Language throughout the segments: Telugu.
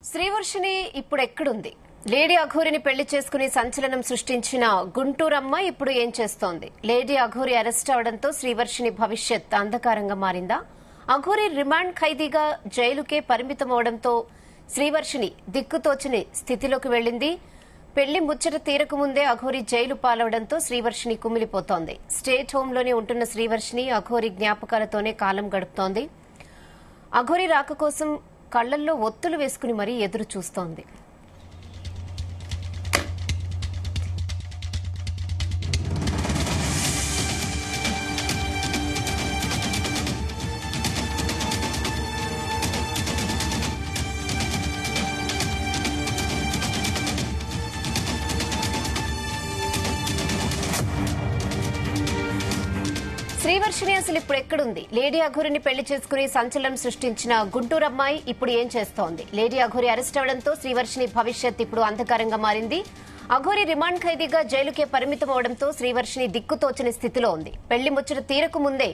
శ్రీవర్షిని ఇప్పుడు ఎక్కడుంది? లేడీ అఘోరిని పెళ్లి చేసుకుని సంచలనం సృష్టించిన గుంటూరమ్మ ఇప్పుడు ఏం చేస్తోంది? లేడీ అఘోరి అరెస్ట్ అవడంతో శ్రీవర్షిని భవిష్యత్ అంధకారంగా మారిందా? అఘోరి రిమాండ్ ఖైదీగా జైలుకే పరిమితమవడంతో శ్రీవర్షిని దిక్కుతోచని స్థితిలోకి వెళ్లింది. పెళ్లి ముచ్చట తీరకముందే అఘోరి జైలు పాలవడంతో శ్రీవర్షిని కుమిలిపోతోంది. స్టేట్ హోంలోనే ఉంటున్న శ్రీవర్షిని అఘోరి జ్ఞాపకాలతోనే కాలం గడుపుతోంది. అఘోరి రాక కోసం కళ్లల్లో ఒత్తులు వేసుకుని మరీ ఎదురు చూస్తోంది. శ్రీవర్షిని అసలు ఇప్పుడు ఎక్కడుంది? లేడీ అఘోరిని పెళ్లి చేసుకుని సంచలనం సృష్టించిన గుంటూరు అమ్మాయి ఇప్పుడు ఏం చేస్తోంది? లేడీ అఘోరి అరెస్ట్ అవడంతో శ్రీవర్షిని భవిష్యత్ ఇప్పుడు అంధకారంగా మారింది. అఘోరి రిమాండ్ ఖైదీగా జైలుకే పరిమితం అవడంతో శ్రీవర్షిని దిక్కుతోచని స్థితిలో ఉంది. పెళ్లి ముచ్చట తీరకు ముందే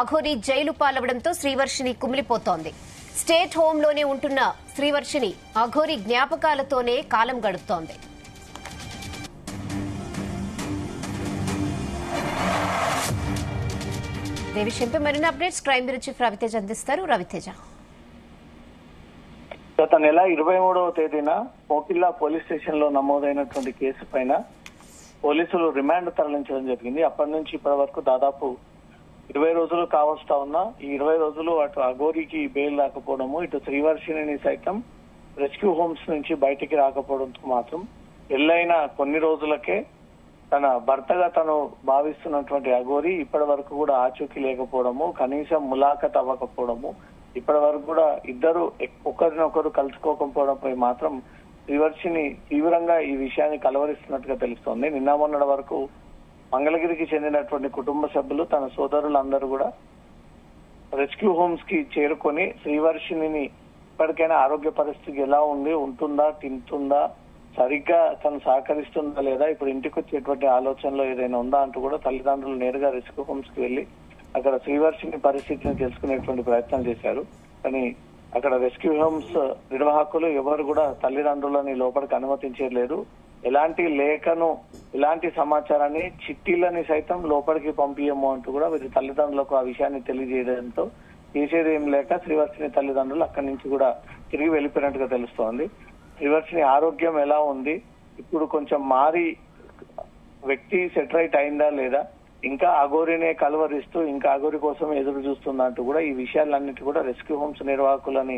అఘోరి జైలు పాలవడంతో శ్రీవర్షిని కుమిలిపోతోంది. స్టేట్ హోంలోనే ఉంటున్న శ్రీవర్షిని అఘోరి జ్ఞాపకాలతోనే కాలం గడుపుతోంది. ఈ విషయంపై మరిన్ని updates crime bureau chief Raviteja అందిస్తారు. రవితేజ, గత నెల 23వ తేదీన మోకిల్లా పోలీస్ స్టేషన్ లో నమోదైనటువంటి కేసు పైన పోలీసులు రిమాండ్ తరలించడం జరిగింది. అప్పటి నుంచి ఇప్పటి వరకు దాదాపు 20 రోజులు కావస్తా ఉన్నా ఈ 20 రోజులు అటు అఘోరికి బెయిల్ రాకపోవడము, ఇటు శ్రీవర్షిని సైతం రెస్క్యూ హోమ్స్ నుంచి బయటికి రాకపోవడంతో మాత్రం పెళ్లైన కొన్ని రోజులకే తన భర్తగా తను భావిస్తున్నటువంటి అఘోరి ఇప్పటి వరకు కూడా ఆచూకీ లేకపోవడము, కనీసం ములాఖత్ అవ్వకపోవడము, ఇప్పటి వరకు కూడా ఇద్దరు ఒకరినొకరు కలుసుకోకపోవడంపై మాత్రం శ్రీవర్షిని తీవ్రంగా ఈ విషయాన్ని కలవరిస్తున్నట్టుగా తెలుస్తోంది. నిన్న మొన్నటి వరకు మంగళగిరికి చెందినటువంటి కుటుంబ సభ్యులు తన సోదరులందరూ కూడా రెస్క్యూ హోమ్స్ కి చేరుకొని శ్రీవర్షిని ఇప్పటికైనా ఆరోగ్య పరిస్థితి ఎలా ఉంది, ఉంటుందా, తింటుందా, సరిగ్గా తను సహకరిస్తుందా లేదా, ఇప్పుడు ఇంటికి వచ్చేటువంటి ఆలోచనలో ఏదైనా ఉందా అంటూ కూడా తల్లిదండ్రులు నేరుగా రెస్క్యూ హోమ్స్ కి వెళ్లి అక్కడ శ్రీవర్షిని పరిస్థితిని తెలుసుకునేటువంటి ప్రయత్నం చేశారు. కానీ అక్కడ రెస్క్యూ హోమ్స్ నిర్వాహకులు ఎవరు కూడా తల్లిదండ్రులని లోపలికి అనుమతించలేదు. ఎలాంటి లేఖను, ఎలాంటి సమాచారాన్ని, చిట్టీలని సైతం లోపలికి పంపించము అంటూ కూడా వీరి తల్లిదండ్రులకు ఆ విషయాన్ని తెలియజేయడంతో చేసేది ఏం లేక శ్రీవర్షిని తల్లిదండ్రులు అక్కడి నుంచి కూడా తిరిగి వెళ్లిపోయినట్టుగా తెలుస్తోంది. శ్రీవర్షిని ఆరోగ్యం ఎలా ఉంది, ఇప్పుడు కొంచెం మారి వ్యక్తి సెటరైట్ అయిందా లేదా, ఇంకా అఘోరినే కలవరిస్తూ ఇంకా అఘోరి కోసం ఎదురు చూస్తుందా అంటూ కూడా ఈ విషయాలన్నిటి కూడా రెస్క్యూ హోమ్స్ నిర్వాహకులని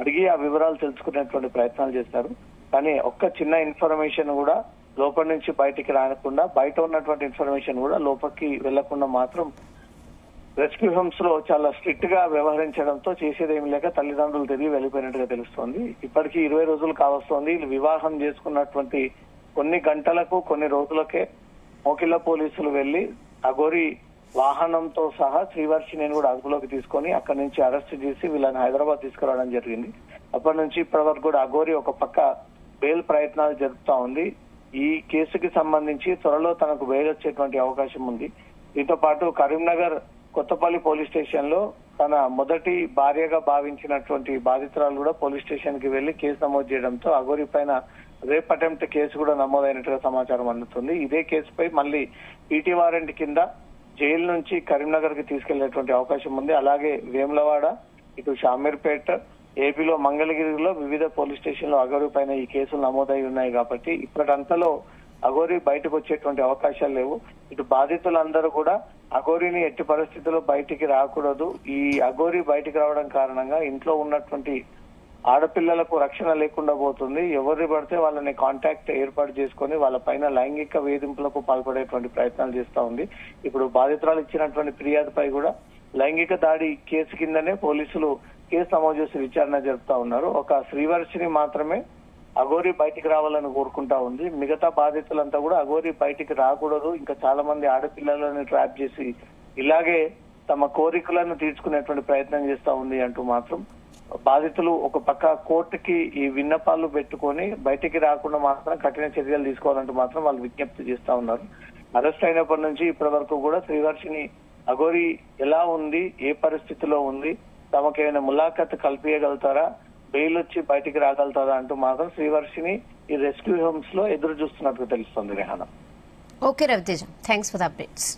అడిగి ఆ వివరాలు తెలుసుకునేటువంటి ప్రయత్నాలు చేస్తారు. కానీ ఒక్క చిన్న ఇన్ఫర్మేషన్ కూడా లోపల నుంచి బయటికి రాకుండా, బయట ఉన్నటువంటి ఇన్ఫర్మేషన్ కూడా లోపలికి వెళ్లకుండా మాత్రం రెస్క్యూ హోమ్స్ లో చాలా స్ట్రిక్ట్ గా వ్యవహరించడంతో చేసేదేమి లేక తల్లిదండ్రులు తిరిగి వెళ్లిపోయినట్టుగా తెలుస్తోంది. ఇప్పటికీ 20 రోజులు కావస్తోంది. వివాహం చేసుకున్నటువంటి కొన్ని గంటలకు, కొన్ని రోజులకే మోకిల్లా పోలీసులు వెళ్లి అఘోరి వాహనంతో సహా శ్రీవర్షిని కూడా అదుపులోకి తీసుకొని అక్కడి నుంచి అరెస్ట్ చేసి వీళ్ళని హైదరాబాద్ తీసుకురావడం జరిగింది. అప్పటి నుంచి ఇప్పటి వరకు కూడా అఘోరి ఒక పక్క బెయిల్ ప్రయత్నాలు జరుపుతా ఉంది. ఈ కేసుకి సంబంధించి త్వరలో తనకు బెయిల్ వచ్చేటువంటి అవకాశం ఉంది. దీంతో పాటు కరీంనగర్ కొత్తపల్లి పోలీస్ స్టేషన్ లో తన మొదటి భార్యగా భావించినటువంటి బాధితురాలు కూడా పోలీస్ స్టేషన్ కి వెళ్లి కేసు నమోదు చేయడంతో అఘోరి పైన రేప్ అటెంప్ట్ కేసు కూడా నమోదైనట్టుగా సమాచారం అందుతుంది. ఇదే కేసుపై మళ్ళీ పీటీ వారెంట్ కింద జైలు నుంచి కరీంనగర్ కి తీసుకెళ్లేటువంటి అవకాశం ఉంది. అలాగే వేములవాడ, ఇటు షామీర్పేట, ఏపీలో మంగళగిరిలో వివిధ పోలీస్ స్టేషన్ లో అఘోరి పైన ఈ కేసులు నమోదై ఉన్నాయి కాబట్టి ఇప్పటింతలో అఘోరి బయటకు వచ్చేటువంటి అవకాశాలు లేవు. ఇటు బాధితులందరూ కూడా అఘోరిని ఎట్టి పరిస్థితుల్లో బయటికి రాకూడదు, ఈ అఘోరి బయటికి రావడం కారణంగా ఇంట్లో ఉన్నటువంటి ఆడపిల్లలకు రక్షణ లేకుండా పోతుంది, ఎవరిని పడితే వాళ్ళని కాంటాక్ట్ ఏర్పాటు చేసుకుని వాళ్ళ పైన లైంగిక వేధింపులకు పాల్పడేటువంటి ప్రయత్నాలు చేస్తా ఉంది. ఇప్పుడు బాధితురాలు ఇచ్చినటువంటి ఫిర్యాదుపై కూడా లైంగిక దాడి కేసు కిందనే పోలీసులు కేసు నమోదు చేసి విచారణ జరుపుతా ఉన్నారు. ఒక శ్రీవర్షిని మాత్రమే అఘోరి బయటికి రావాలని కోరుకుంటా ఉంది. మిగతా బాధితులంతా కూడా అఘోరి బయటికి రాకూడదు, ఇంకా చాలా మంది ఆడపిల్లలను ట్రాప్ చేసి ఇలాగే తమ కోరికలను తీర్చుకునేటువంటి ప్రయత్నం చేస్తా ఉంది అంటూ మాత్రం బాధితులు ఒక పక్క కోర్టుకి ఈ విన్నపాలు పెట్టుకొని బయటికి రాకుండా మాత్రం కఠిన చర్యలు తీసుకోవాలంటూ మాత్రం వాళ్ళు విజ్ఞప్తి చేస్తా ఉన్నారు. అరెస్ట్ అయినప్పటి నుంచి ఇప్పటి వరకు కూడా శ్రీవర్షిని అఘోరి ఎలా ఉంది, ఏ పరిస్థితిలో ఉంది, తమకేమైనా ములాఖత్ కల్పించగలుగుతారా, బెయిల్ వచ్చి బయటికి రాగలుగుతుందా అంటూ మాత్రం శ్రీవర్షిని ఈ రెస్క్యూ హోమ్స్ లో ఎదురు చూస్తున్నట్టు తెలుస్తోంది Rehana. Okay Raviteja, thanks for the updates.